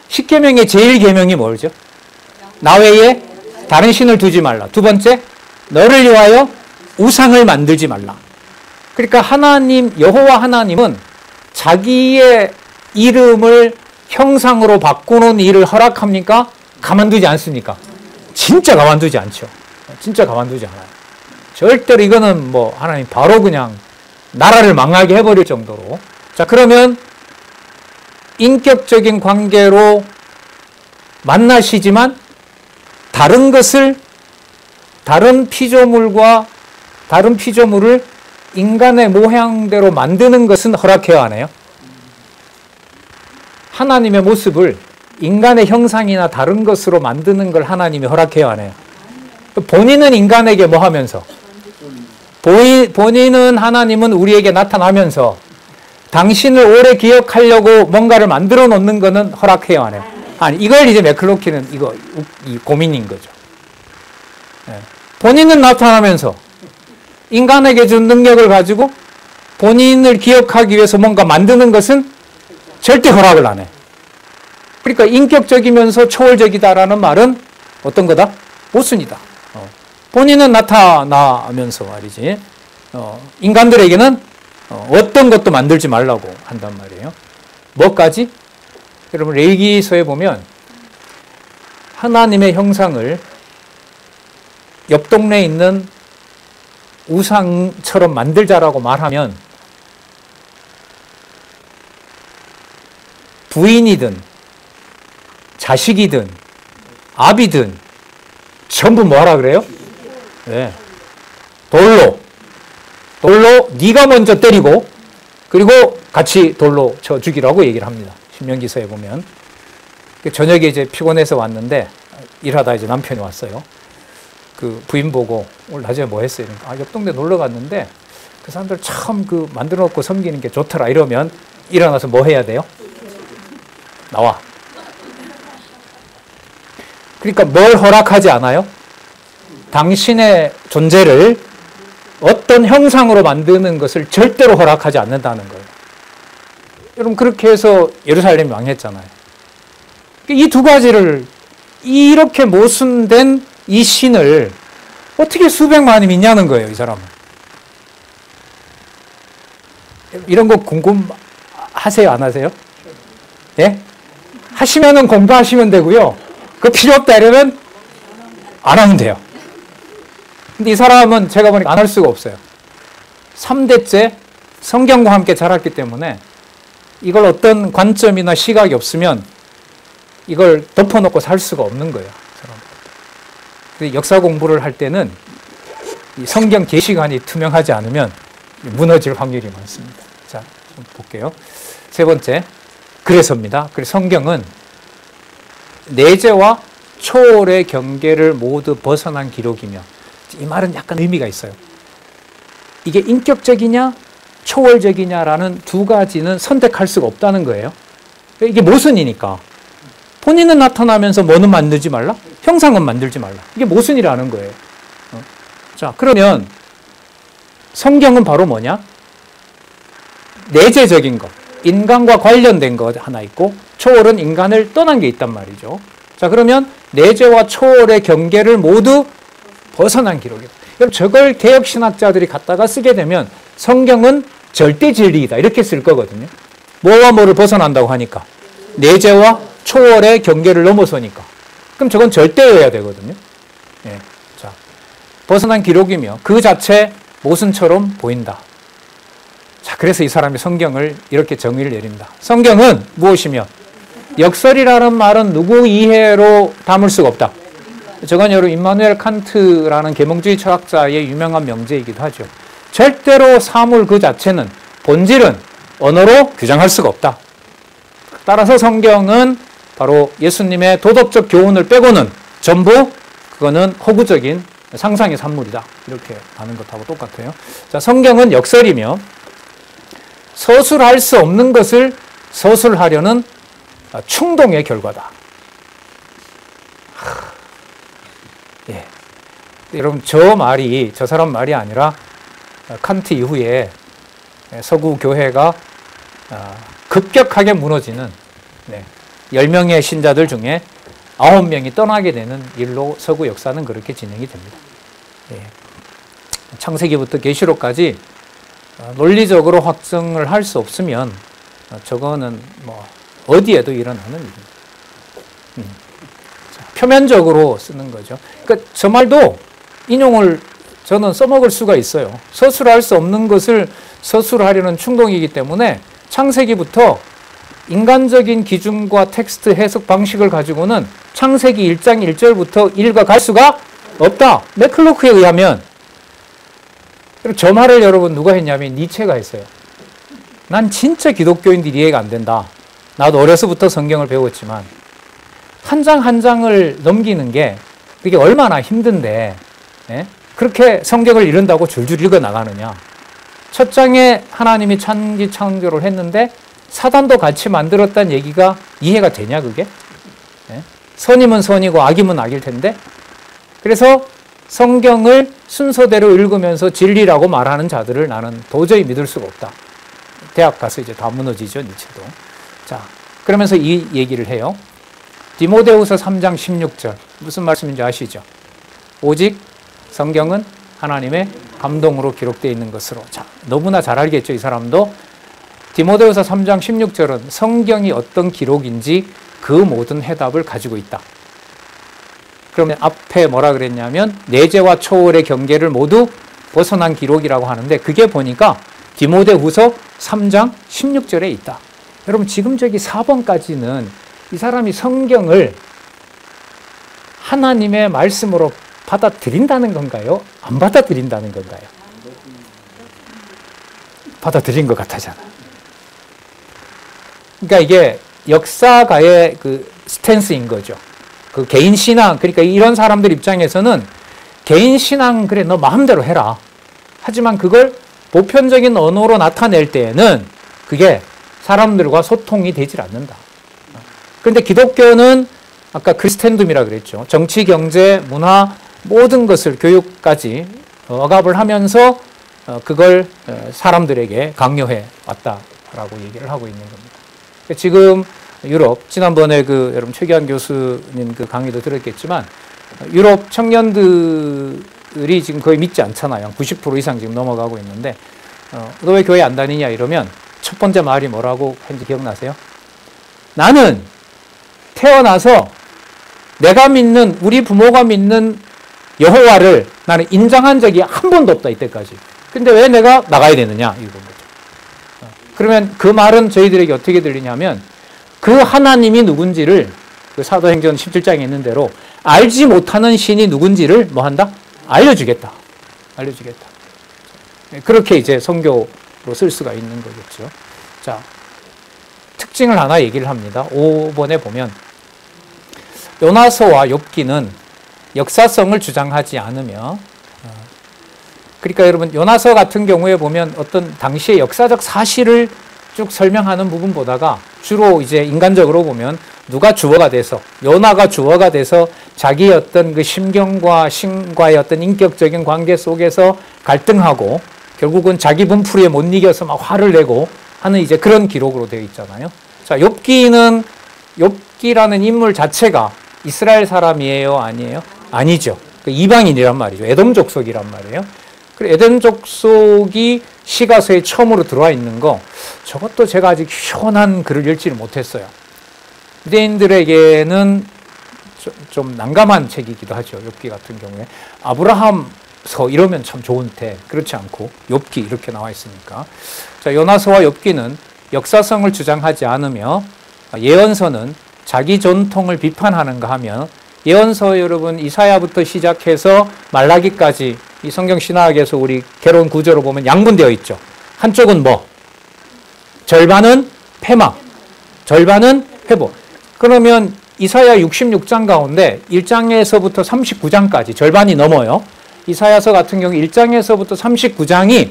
10계명의 제일 계명이 뭐죠? 나 외에 다른 신을 두지 말라. 두 번째, 너를 위하여 우상을 만들지 말라. 그러니까 하나님, 여호와 하나님은 자기의 이름을 형상으로 바꾸는 일을 허락합니까? 가만두지 않습니까? 진짜 가만두지 않죠. 진짜 가만두지 않아요. 절대로 이거는 뭐 하나님 바로 그냥 나라를 망하게 해버릴 정도로. 자, 그러면 인격적인 관계로 만나시지만 다른 것을, 다른 피조물과 다른 피조물을 인간의 모양대로 만드는 것은 허락해야 하네요. 하나님의 모습을 인간의 형상이나 다른 것으로 만드는 걸 하나님이 허락해야 하네요. 본인은 인간에게 뭐 하면서? 본인은 하나님은 우리에게 나타나면서 당신을 오래 기억하려고 뭔가를 만들어 놓는 거는 허락해야 하네요. 아니, 이걸 이제 맥클로키는 이 고민인 거죠. 네. 본인은 나타나면서 인간에게 준 능력을 가지고 본인을 기억하기 위해서 뭔가 만드는 것은 절대 허락을 안 해. 그러니까 인격적이면서 초월적이다라는 말은 어떤 거다? 모순이다. 본인은 나타나면서 말이지. 인간들에게는 어떤 것도 만들지 말라고 한단 말이에요. 뭐까지? 여러분 레위기서에 보면 하나님의 형상을 옆 동네에 있는 우상처럼 만들자라고 말하면 부인이든 자식이든 아비든 전부 뭐하라 그래요? 네. 돌로 네가 먼저 때리고 그리고 같이 돌로 쳐 죽이라고 얘기를 합니다. 신명기서에 보면. 저녁에 이제 피곤해서 왔는데 일하다 이제 남편이 왔어요. 그 부인 보고 오늘 낮에 뭐 했어요? 그러니까 옆 동네 놀러 갔는데 그 사람들 참 그 만들어 놓고 섬기는 게 좋더라. 이러면 일어나서 뭐 해야 돼요? 나와. 그러니까 뭘 허락하지 않아요? 당신의 존재를 어떤 형상으로 만드는 것을 절대로 허락하지 않는다는 거예요. 여러분 그렇게 해서 예루살렘이 망했잖아요. 이 두 가지를 이렇게 모순된 이 신을 어떻게 수백만이 믿냐는 거예요, 이 사람은. 이런 거 궁금하세요, 안 하세요? 예? 하시면은 공부하시면 되고요. 그 필요 없다 이러면 안 하면 돼요. 근데 이 사람은 제가 보니까 안 할 수가 없어요. 3대째 성경과 함께 자랐기 때문에 이걸 어떤 관점이나 시각이 없으면 이걸 덮어놓고 살 수가 없는 거예요. 역사 공부를 할 때는 이 성경 계시관이 투명하지 않으면 무너질 확률이 많습니다. 자, 좀 볼게요. 세 번째, 그래서입니다. 그래서 성경은 내재와 초월의 경계를 모두 벗어난 기록이며, 이 말은 약간 의미가 있어요. 이게 인격적이냐 초월적이냐라는 두 가지는 선택할 수가 없다는 거예요. 이게 모순이니까. 본인은 나타나면서 뭐는 만들지 말라? 형상은 만들지 말라. 이게 모순이라는 거예요. 자, 그러면 성경은 바로 뭐냐? 내재적인 것, 인간과 관련된 것 하나 있고 초월은 인간을 떠난 게 있단 말이죠. 자, 그러면 내재와 초월의 경계를 모두 벗어난 기록이다. 그럼 저걸 개혁신학자들이 갖다가 쓰게 되면 성경은 절대 진리이다 이렇게 쓸 거거든요. 뭐와 뭐를 벗어난다고 하니까 내재와 초월의 경계를 넘어서니까. 그럼 저건 절대여야 되거든요. 예. 자, 벗어난 기록이며 그 자체 모순처럼 보인다. 자, 그래서 이 사람이 성경을 이렇게 정의를 내립니다. 성경은 무엇이며 역설이라는 말은 누구 이해로 담을 수가 없다. 저건 여러분 임마누엘 칸트라는 계몽주의 철학자의 유명한 명제이기도 하죠. 절대로 사물 그 자체는 본질은 언어로 규정할 수가 없다. 따라서 성경은 바로 예수님의 도덕적 교훈을 빼고는 전부 그거는 허구적인 상상의 산물이다. 이렇게 하는 것하고 똑같아요. 자, 성경은 역설이며 서술할 수 없는 것을 서술하려는 충동의 결과다. 예. 여러분, 저 사람 말이 아니라 칸트 이후에 서구 교회가 급격하게 무너지는 10명의 신자들 중에 9명이 떠나게 되는 일로 서구 역사는 그렇게 진행이 됩니다. 예. 창세기부터 계시록까지 논리적으로 확증을 할 수 없으면 저거는 뭐 어디에도 일어나는 일입니다. 표면적으로 쓰는 거죠. 그러니까 저 말도 인용을 저는 써먹을 수가 있어요. 서술할 수 없는 것을 서술하려는 충동이기 때문에 창세기부터 인간적인 기준과 텍스트 해석 방식을 가지고는 창세기 1장 1절부터 읽어갈 수가 없다. 맥클로크에 의하면. 그리고 저 말을 여러분 누가 했냐면 니체가 했어요. 난 진짜 기독교인들이 이해가 안 된다. 나도 어려서부터 성경을 배웠지만 한 장 한 장을 넘기는 게 그게 얼마나 힘든데 그렇게 성경을 읽는다고 줄줄 읽어 나가느냐. 첫 장에 하나님이 천지 창조를 했는데 사단도 같이 만들었다는 얘기가 이해가 되냐 그게? 선이면 선이고 악이면 악일 텐데. 그래서 성경을 순서대로 읽으면서 진리라고 말하는 자들을 나는 도저히 믿을 수가 없다. 대학 가서 이제 다 무너지죠, 니체도. 자, 그러면서 이 얘기를 해요. 디모데후서 3장 16절. 무슨 말씀인지 아시죠? 오직 성경은 하나님의 감동으로 기록되어 있는 것으로. 자, 너무나 잘 알겠죠, 이 사람도. 디모데후서 3장 16절은 성경이 어떤 기록인지 그 모든 해답을 가지고 있다. 그러면 앞에 뭐라 그랬냐면 내재와 초월의 경계를 모두 벗어난 기록이라고 하는데 그게 보니까 디모데후서 3장 16절에 있다. 여러분 지금 저기 4번까지는 이 사람이 성경을 하나님의 말씀으로 받아들인다는 건가요? 안 받아들인다는 건가요? 받아들인 것 같아잖아. 그러니까 이게 역사가의 그 스탠스인 거죠. 그 개인 신앙, 그러니까 이런 사람들 입장에서는 개인 신앙 그래 너 마음대로 해라. 하지만 그걸 보편적인 언어로 나타낼 때에는 그게 사람들과 소통이 되질 않는다. 그런데 기독교는 아까 크리스텐둠이라 그랬죠. 정치, 경제, 문화 모든 것을 교육까지 억압을 하면서 그걸 사람들에게 강요해 왔다라고 얘기를 하고 있는 겁니다. 지금 유럽, 지난번에 여러분 최기환 교수님 그 강의도 들었겠지만 유럽 청년들이 지금 거의 믿지 않잖아요. 90% 이상 지금 넘어가고 있는데 너 왜 교회 안 다니냐 이러면 첫 번째 말이 뭐라고 했는지 기억나세요? 나는 태어나서 내가 믿는 우리 부모가 믿는 여호와를 나는 인정한 적이 한 번도 없다 이때까지. 근데 왜 내가 나가야 되느냐 이건 거죠. 그러면 그 말은 저희들에게 어떻게 들리냐면 그 하나님이 누군지를 그 사도행전 17장에 있는 대로 알지 못하는 신이 누군지를 뭐 한다? 알려주겠다. 알려주겠다. 그렇게 이제 선교로 쓸 수가 있는 거겠죠. 자, 특징을 하나 얘기를 합니다. 5번에 보면 요나서와 욥기는 역사성을 주장하지 않으며 그러니까 여러분 요나서 같은 경우에 보면 어떤 당시의 역사적 사실을 쭉 설명하는 부분보다가 주로 이제 인간적으로 보면 누가 주어가 돼서 요나가 주어가 돼서 자기의 어떤 그 심경과 신과의 어떤 인격적인 관계 속에서 갈등하고 결국은 자기 분풀이에 못 이겨서 막 화를 내고 하는 이제 그런 기록으로 되어 있잖아요. 자, 욥기라는 인물 자체가 이스라엘 사람이에요, 아니에요? 아니죠. 이방인이란 말이죠. 에돔 족속이란 말이에요. 그리고 에돔 족속이 시가서에 처음으로 들어와 있는 거 저것도 제가 아직 시원한 글을 읽지를 못했어요. 유대인들에게는 좀 난감한 책이기도 하죠. 욥기 같은 경우에 아브라함서 이러면 참 좋은데 그렇지 않고 욥기 이렇게 나와 있으니까. 자, 요나서와 욥기는 역사성을 주장하지 않으며 예언서는 자기 전통을 비판하는가 하면 예언서 여러분 이사야부터 시작해서 말라기까지 이 성경 신학에서 우리 개론 구조로 보면 양분되어 있죠. 한쪽은 뭐? 절반은 패망, 절반은 회복. 그러면 이사야 66장 가운데 1장에서부터 39장까지 절반이 넘어요. 이사야서 같은 경우 1장에서부터 39장이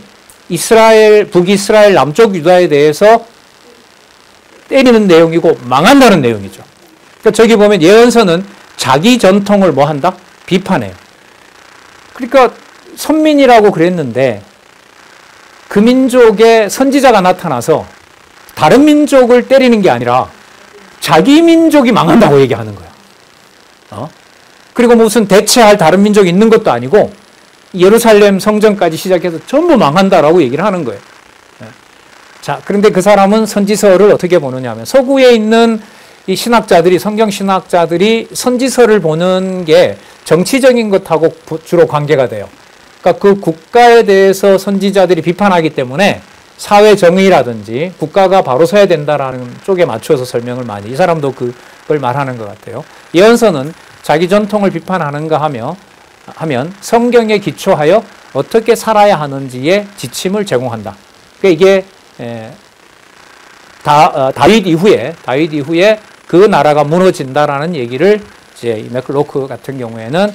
이스라엘, 북이스라엘, 남쪽 유다에 대해서 때리는 내용이고 망한다는 내용이죠. 그러니까 저기 보면 예언서는 자기 전통을 뭐 한다? 비판해요. 그러니까 선민이라고 그랬는데 그 민족의 선지자가 나타나서 다른 민족을 때리는 게 아니라 자기 민족이 망한다고 얘기하는 거야. 그리고 무슨 대체할 다른 민족이 있는 것도 아니고 예루살렘 성전까지 시작해서 전부 망한다라고 얘기를 하는 거예요. 자, 그런데 그 사람은 선지서를 어떻게 보느냐 하면 서구에 있는 이 신학자들이, 성경 신학자들이 선지서를 보는 게 정치적인 것하고 주로 관계가 돼요. 그러니까 그 국가에 대해서 선지자들이 비판하기 때문에 사회 정의라든지 국가가 바로 서야 된다라는 쪽에 맞춰서 설명을 많이, 이 사람도 그걸 말하는 것 같아요. 예언서는 자기 전통을 비판하는가 하면 성경에 기초하여 어떻게 살아야 하는지의 지침을 제공한다. 그러니까 이게 다윗 이후에 그 나라가 무너진다라는 얘기를 이제 맥클로크 같은 경우에는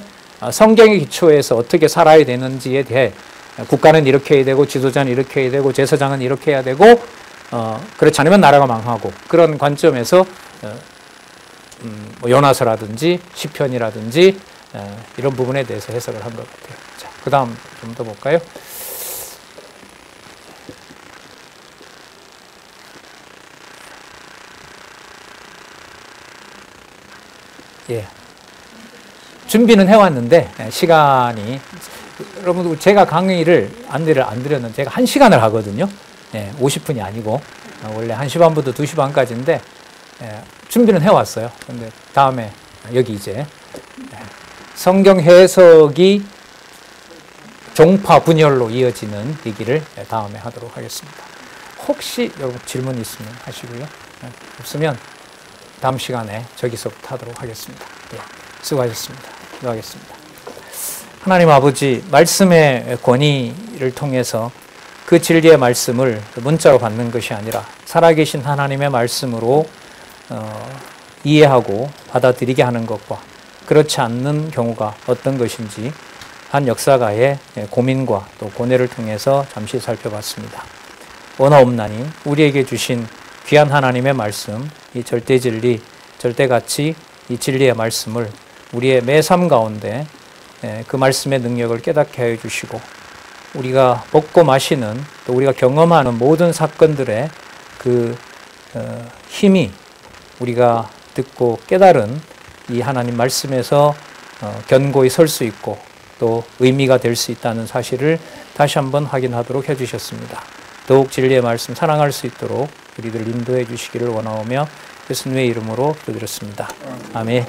성경의 기초에서 어떻게 살아야 되는지에 대해 국가는 이렇게 해야 되고 지도자는 이렇게 해야 되고 제사장은 이렇게 해야 되고 그렇지 않으면 나라가 망하고 그런 관점에서 뭐 요나서라든지 시편이라든지 이런 부분에 대해서 해석을 한 것 같아요. 자, 그 다음 좀 더 볼까요? 예. 준비는 해왔는데 시간이, 여러분 제가 강의를 안 드렸는데 제가 1시간을 하거든요. 50분이 아니고 원래 1시 반부터 2시 반까지인데 준비는 해왔어요. 근데 다음에 여기 이제 성경 해석이 종파 분열로 이어지는 얘기를 다음에 하도록 하겠습니다. 혹시 여러분 질문 있으면 하시고요. 없으면 다음 시간에 저기서부터 하도록 하겠습니다. 수고하셨습니다. 기도하겠습니다. 하나님 아버지, 말씀의 권위를 통해서 그 진리의 말씀을 문자로 받는 것이 아니라 살아계신 하나님의 말씀으로 이해하고 받아들이게 하는 것과 그렇지 않는 경우가 어떤 것인지 한 역사가의 고민과 또 고뇌를 통해서 잠시 살펴봤습니다. 원하옵나니 우리에게 주신 귀한 하나님의 말씀, 이 절대 진리, 절대 가치, 이 진리의 말씀을 우리의 매 삶 가운데 그 말씀의 능력을 깨닫게 하여 주시고 우리가 먹고 마시는 또 우리가 경험하는 모든 사건들의 그 힘이 우리가 듣고 깨달은 이 하나님 말씀에서 견고히 설 수 있고 또 의미가 될 수 있다는 사실을 다시 한번 확인하도록 해주셨습니다. 더욱 진리의 말씀 사랑할 수 있도록 우리들 인도해 주시기를 원하오며 예수님의 이름으로 기도드렸습니다. 아멘.